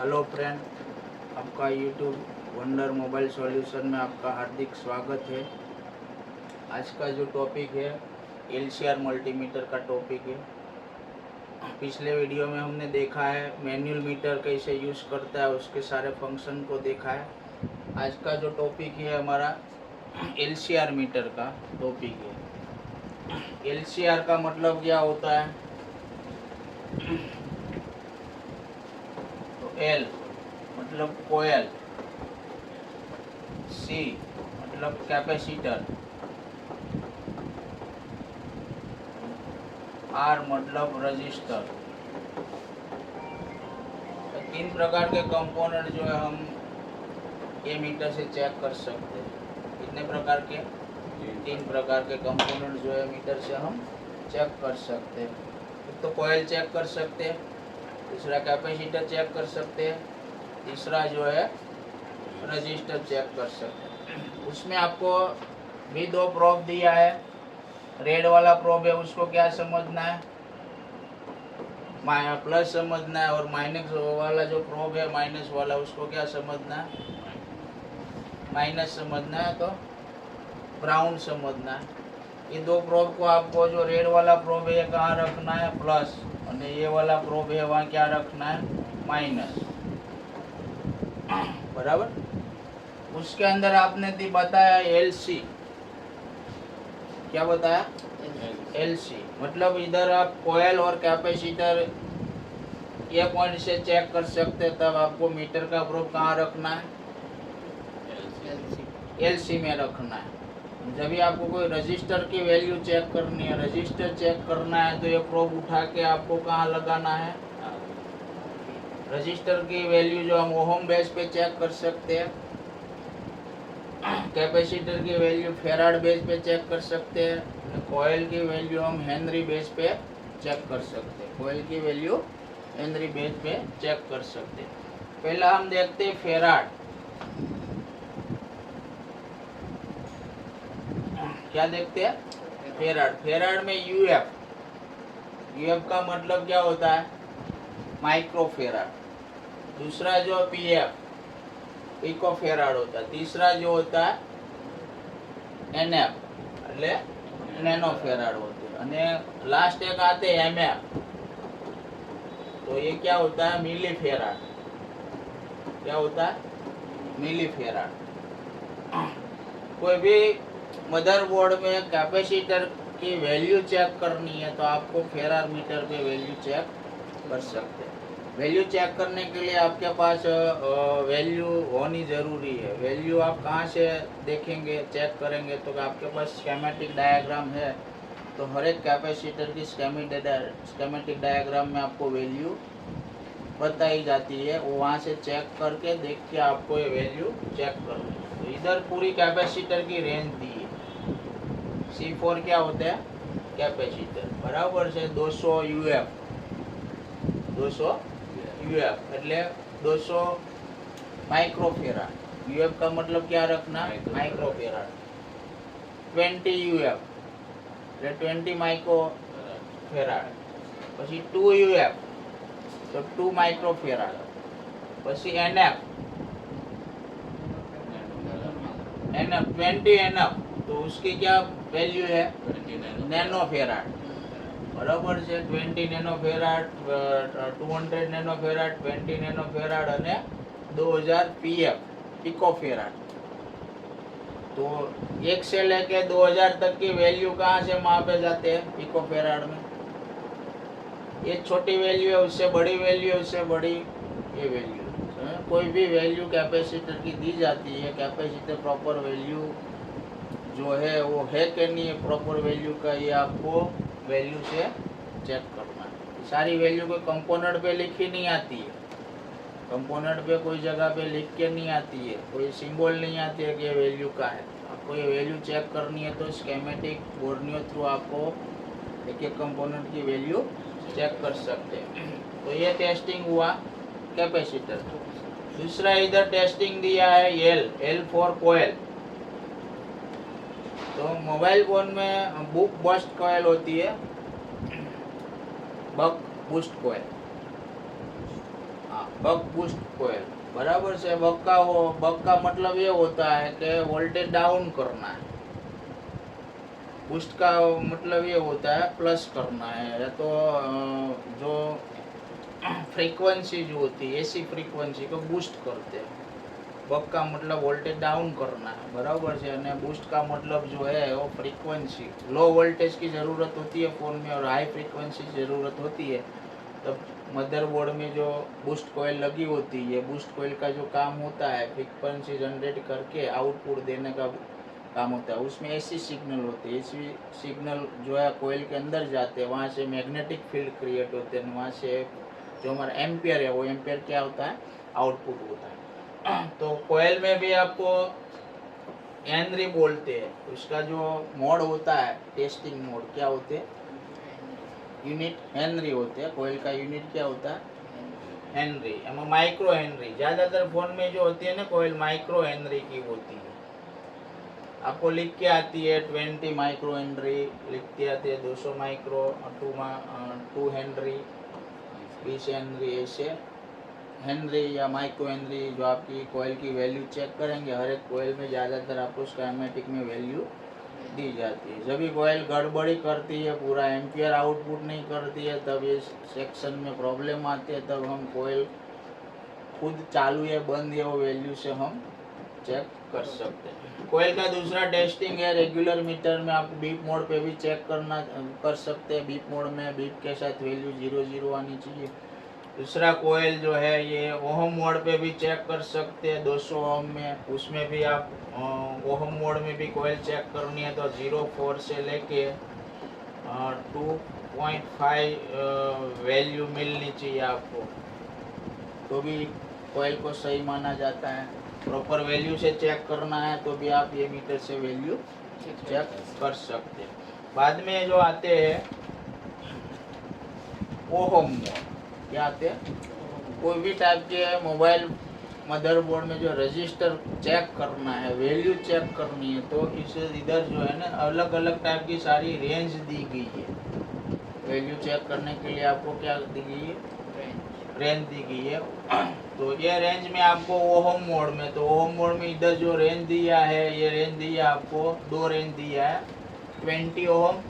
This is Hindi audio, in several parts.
हेलो फ्रेंड, आपका यूट्यूब वंडर मोबाइल सॉल्यूशन में आपका हार्दिक स्वागत है। आज का जो टॉपिक है एलसीआर मल्टीमीटर का टॉपिक है। पिछले वीडियो में हमने देखा है मैनुअल मीटर कैसे यूज़ करता है, उसके सारे फंक्शन को देखा है। आज का जो टॉपिक है हमारा एलसीआर मीटर का टॉपिक है। एलसीआर का मतलब क्या होता है? तो एल मतलब कोयल, सी मतलब कैपेसिटर, आर मतलब रजिस्टर। तो तीन प्रकार के कंपोनेंट जो है हम ये मीटर से चेक कर सकते हैं। कितने प्रकार के? तीन प्रकार के कंपोनेंट जो है मीटर से हम चेक कर सकते हैं। एक तो कोयल चेक कर सकते हैं, दूसरा कैपेसिटर चेक कर सकते हैं, तीसरा जो है रजिस्टर चेक कर सकते हैं। उसमें आपको भी दो प्रोब दिया है। रेड वाला प्रोब है उसको क्या समझना है? प्लस समझना है, और माइनस वाला जो प्रोब है माइनस वाला उसको क्या समझना है? माइनस समझना है। तो ग्राउंड समझना है। ये दो प्रोब को आपको, जो रेड वाला प्रोब है कहाँ रखना है? प्लस, और ये वाला प्रोब है वहाँ क्या रखना है? माइनस। बराबर। उसके अंदर आपने बताया एलसी। क्या बताया? एलसी मतलब इधर आप कोयल और कैपेसिटर ये पॉइंट से चेक कर सकते हैं। तब आपको मीटर का प्रोब कहाँ रखना है? एलसी में रखना है। जब भी आपको कोई रजिस्टर की वैल्यू चेक करनी है, रजिस्टर चेक करना है, तो ये प्रोब उठा के आपको कहाँ लगाना है? रजिस्टर की वैल्यू जो हम ओहम बेस पे चेक कर सकते हैं, कैपेसिटर की वैल्यू फेराड बेस पे चेक कर सकते हैं, कोयल की वैल्यू हम हेनरी बेस पे चेक कर सकते हैं। कोयल की वैल्यू हेनरी बेस पे चेक कर सकते हैं। पहला हम देखते हैं फेराड। क्या देखते हैं? फेराड। फेराड में यूएफ, यूएफ का मतलब क्या होता है? Micro farad. दूसरा जो पीएफ पिको फेराड होता है। तीसरा जो होता है एनएफ એટલે नैनो फेराड होते हैं। અને लास्ट एक आते एमएफ, तो ये क्या होता है? मिली फेराड। क्या होता है? मिली फेराड। कोई भी मदरबोर्ड में कैपेसिटर की वैल्यू चेक करनी है तो आपको फेराड मीटर पे वैल्यू चेक कर सकते हैं। वैल्यू चेक करने के लिए आपके पास वैल्यू होनी ज़रूरी है। वैल्यू आप कहाँ से देखेंगे, चेक करेंगे? तो आपके पास स्कीमेटिक डायग्राम है, तो हर एक कैपेसिटर की स्कीमेटिक डायग्राम में आपको वैल्यू बताई जाती है। वो वहाँ से चेक करके देख के आपको ये वैल्यू चेक करनी है। तो इधर पूरी कैपेसिटर की रेंज दी है। C4 क्या होता है? कैपेसिटर बराबर से 200 यूएफ, 200 यूएफ એટલે 200 माइक्रोफेराड। यूएफ का मतलब क्या रखना? माइक्रोफेराड। 20 यूएफ એટલે 20 माइक्रोफेराड। પછી 2 यूएफ तो 2 माइक्रोफेराड। પછી एनएफ, एनएफ 20 एनएफ, तो उसकी क्या वैल्यू है? Nano farad. बराबर છે। 20 nano farad, 200 nano farad, 20 nano farad અને 2000 पीएफ पिको फेराड। तो 1 से लेके 2000 तक की वैल्यू कहाँ से मापे जाते हैं? पिको फेराड में। ये छोटी वैल्यू है, उससे बड़ी वैल्यू है, उससे बड़ी ये वैल्यू। कोई भी वैल्यू कैपेसिटर की दी जाती है, कैपेसिटर प्रॉपर वैल्यू जो है वो है कि नहीं है प्रॉपर वैल्यू का, ये आपको वैल्यू से चेक करना है। सारी वैल्यू कोई कंपोनेंट पे लिखी नहीं आती है, कंपोनेंट पे कोई जगह पे लिख के नहीं आती है, कोई सिंबल नहीं आती है कि ये वैल्यू का है। आपको ये वैल्यू चेक करनी है तो स्कीमेटिक बोर्नियो थ्रू आपको एक एक कंपोनेंट की वैल्यू चेक कर सकते हैं। तो ये टेस्टिंग हुआ कैपेसिटर। दूसरा इधर टेस्टिंग दिया है एल फॉर कोयल। तो मोबाइल फोन में बुक बस्ट कोयल होती है, बक बूस्ट कोयल। हाँ, बक बूस्ट कोयल, बराबर से। बक का मतलब ये होता है कि वोल्टेज डाउन करना है, बूस्ट का मतलब ये होता है प्लस करना है। तो जो फ्रीक्वेंसी जो होती है ऐसी फ्रीक्वेंसी को बूस्ट करते हैं। बक का मतलब वोल्टेज डाउन करना है, बराबर है। और बूस्ट का मतलब जो है वो फ्रीक्वेंसी, लो वोल्टेज की ज़रूरत होती है फ़ोन में और हाई फ्रीक्वेंसी की ज़रूरत होती है। तब मदरबोर्ड में जो बूस्ट कोयल लगी होती है, बूस्ट कोयल का जो काम होता है फ्रीक्वेंसी जनरेट करके आउटपुट देने का काम होता है। उसमें ऐसी सिग्नल होती है, ऐसी सिग्नल जो है कोयल के अंदर जाते हैं, वहाँ से मैग्नेटिक फील्ड क्रिएट होते हैं, वहाँ से जो हमारा एम्पियर है वो एम्पियर क्या होता है, आउटपुट होता है। तो कोयल में भी आपको हेनरी बोलते हैं, उसका जो मोड होता है टेस्टिंग मोड क्या होते हैं, यूनिट हेनरी होते हैं। कोयल का यूनिट क्या होता है, हेनरी। माइक्रो हेनरी ज़्यादातर फोन में जो होती है ना कोयल माइक्रो हेनरी की होती है। आपको लिख के आती है 20 माइक्रो हेनरी, लिखती आती है 200 माइक्रो, 2 हेनरी, 20 हेनरी, ऐसे हेनरी या माइक्रो हेनरी जो आपकी कोयल की वैल्यू चेक करेंगे। हर एक कोयल में ज़्यादातर आपको स्कीमेटिक में वैल्यू दी जाती है। जब भी कोयल गड़बड़ी करती है, पूरा एम्पियर आउटपुट नहीं करती है, तब ये सेक्शन में प्रॉब्लम आती है। तब हम कोयल खुद चालू है बंद है वो वैल्यू से हम चेक कर सकते हैं। कोयल का दूसरा टेस्टिंग है रेगुलर मीटर में। आप बीप मोड पे भी चेक कर सकते हैं। बीप मोड में बीप के साथ वैल्यू 00 आनी चाहिए। दूसरा कोयल जो है ये ओहम मोड पे भी चेक कर सकते हैं 200 ओहम में। उसमें भी आप ओहम मोड में भी कोयल चेक करनी है तो 0.4 से लेके 2.5 वैल्यू मिलनी चाहिए आपको, तो भी कोयल को सही माना जाता है। प्रॉपर वैल्यू से चेक करना है तो भी आप ये मीटर से वैल्यू चेक कर सकते हैं। बाद में जो आते हैं ओहम मोड, क्या आते हैं, कोई भी टाइप के मोबाइल मदरबोर्ड में जो रजिस्टर चेक करना है, वैल्यू चेक करनी है, तो इसे इधर जो है ना अलग अलग टाइप की सारी रेंज दी गई है। वैल्यू चेक करने के लिए आपको क्या दी गई है, रेंज दी गई है। तो ये रेंज में आपको ओहम मोड में, तो ओहम मोड में इधर जो रेंज दिया है, ये रेंज दिया आपको, दो रेंज दिया है, 20 ओहम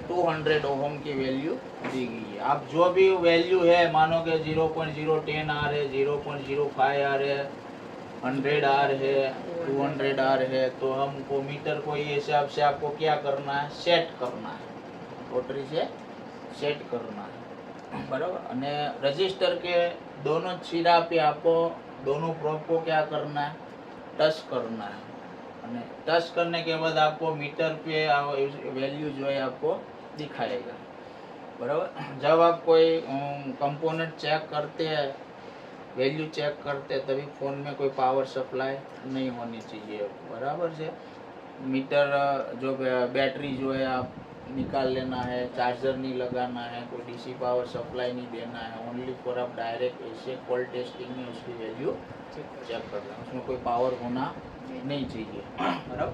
200 ओहम की वैल्यू दी गई है। आप जो भी वैल्यू है मानो कि 0.010 आर है, 0.05 आर है, 100 आर है, 200 आर है, तो हमको मीटर को ये हिसाब से आपको क्या करना है, सेट करना है, रोटरी से सेट करना है, बराबर। અને रजिस्टर के दोनों छीरा पे आपको दोनों प्रोब को क्या करना है, टच करना है। અને टच करने के बाद आपको मीटर पे वैल्यू जो है आपको दिखाएगा, बराबर। जब आप कोई कंपोनेंट चेक करते हैं, वैल्यू चेक करते हैं, तभी फ़ोन में कोई पावर सप्लाई नहीं होनी चाहिए, बराबर से। मीटर जो बैटरी जो है आप निकाल लेना है, चार्जर नहीं लगाना है, कोई डीसी पावर सप्लाई नहीं देना है, ओनली फॉर आप डायरेक्ट ऐसे कॉल टेस्टिंग में उसकी वैल्यू चेक करना है, उसमें कोई पावर होना नहीं चाहिए, बराबर।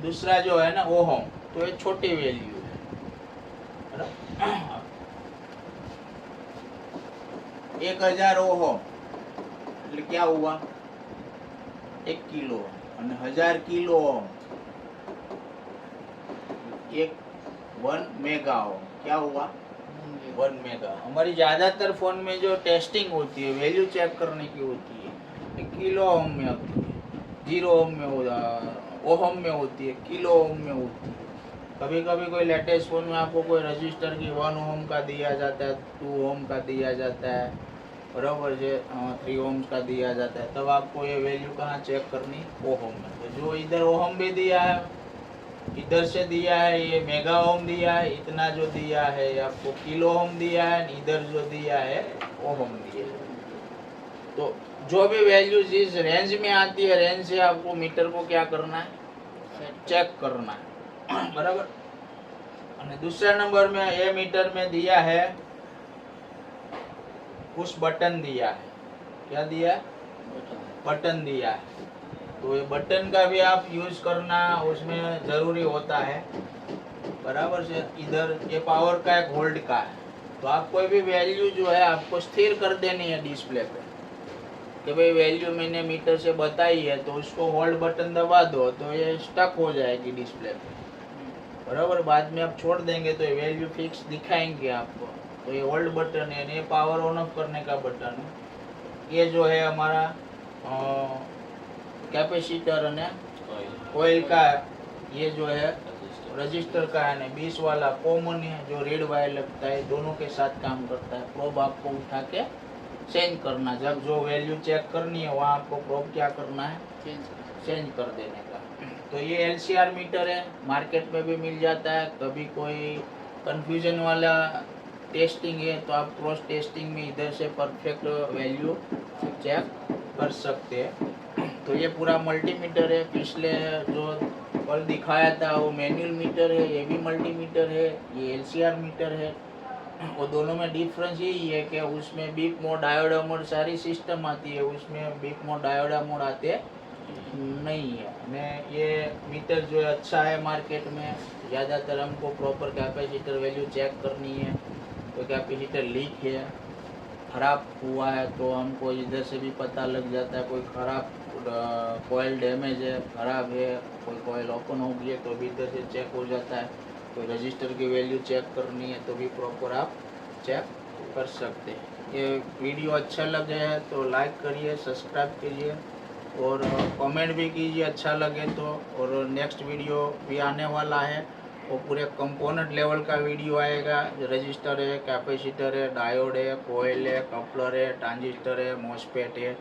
दूसरा जो है ना ओहम, तो ये छोटी वैल्यू है, बराबर। 1000 ओहम એટલે क्या हुआ, 1 किलो, અને 1000 किलो ओम 1 मेगा ओम, क्या हुआ, 1 मेगा। हमारी ज़्यादातर फ़ोन में जो टेस्टिंग होती है, वैल्यू चेक करने की होती है, 1 किलो ओम में होती है, 0 ओम में ओहम में होती है, किलो ओम में होती है। कभी कभी कोई लेटेस्ट फ़ोन में आपको कोई रजिस्टर की 1 ओम का दिया जाता है, 2 ओम का दिया जाता है, बराबर जो 3 ओम्स का दिया जाता है, तब आपको ये वैल्यू कहाँ चेक करनी, ओहम में। तो जो इधर ओहम भी दिया है, इधर से दिया है ये मेगा ओम दिया है, इतना जो दिया है आपको किलो ओम दिया है, इधर जो दिया है ओहम दिया है। तो जो भी वैल्यू जिस रेंज में आती है, रेंज से आपको मीटर को क्या करना है, चेक करना है, बराबर। और दूसरा नंबर में ये मीटर में दिया है पुश बटन दिया है, क्या दिया है, बटन दिया है। तो ये बटन का भी आप यूज करना उसमें ज़रूरी होता है, बराबर से। इधर ये पावर का एक होल्ड का है, तो आप कोई भी वैल्यू जो है आपको स्थिर कर देनी है डिस्प्ले पे कि भाई वैल्यू मैंने मीटर से बताई है, तो उसको होल्ड बटन दबा दो तो ये स्टक हो जाएगी डिस्प्ले पे, बराबर। बाद में आप छोड़ देंगे तो ये वैल्यू फिक्स दिखाएंगे आपको। तो ये होल्ड बटन है, ये पावर ऑन ऑफ करने का बटन है। ये जो है हमारा कैपेसिटर और ऑयल का, ये जो है रजिस्टर का है, 20 वाला कॉमन है जो रेड वायर लगता है, दोनों के साथ काम करता है। प्रोब आपको उठा के चेंज करना, जब जो वैल्यू चेक करनी है वहाँ आपको प्रोब क्या करना है, चेंज कर देने का। तो ये एलसीआर मीटर है, मार्केट में भी मिल जाता है। कभी कोई कंफ्यूजन वाला टेस्टिंग है तो आप क्रॉस टेस्टिंग में इधर से परफेक्ट वैल्यू चेक कर सकते हैं। तो ये पूरा मल्टीमीटर है। पिछले जो कल दिखाया था वो मैनुअल मीटर है, ये भी मल्टीमीटर है, ये एलसीआर मीटर है। वो दोनों में डिफरेंस यही है कि उसमें बीप मोड, डायोडा मोड सारी सिस्टम आती है, उसमें बीप मोड, डायोडा मोड आते नहीं है। ने ये मीटर जो है अच्छा है मार्केट में। ज़्यादातर हमको प्रॉपर कैपेसिटर वैल्यू चेक करनी है, तो कैपेसिटर लीक है, ख़राब हुआ है तो हमको इधर से भी पता लग जाता है। कोई ख़राब कॉइल डैमेज है, ख़राब है, कोई कॉइल ओपन हो गई है तो भी इधर से चेक हो जाता है। कोई रजिस्टर की वैल्यू चेक करनी है तो भी प्रॉपर आप चेक कर सकते हैं। ये वीडियो अच्छा लगे है तो लाइक करिए, सब्सक्राइब कीजिए और कमेंट भी कीजिए अच्छा लगे तो। और नेक्स्ट वीडियो भी आने वाला है, वो पूरे कंपोनेंट लेवल का वीडियो आएगा। रजिस्टर है, कैपेसिटर है, डायोड है, कोयल है, कपलर है, ट्रांजिस्टर है, मॉसफेट है,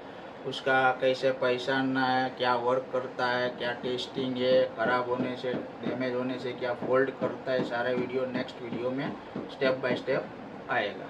उसका कैसे पहचानना है, क्या वर्क करता है, क्या टेस्टिंग है, ख़राब होने से, डैमेज होने से क्या फॉल्ट करता है, सारा वीडियो नेक्स्ट वीडियो में स्टेप बाय स्टेप आएगा।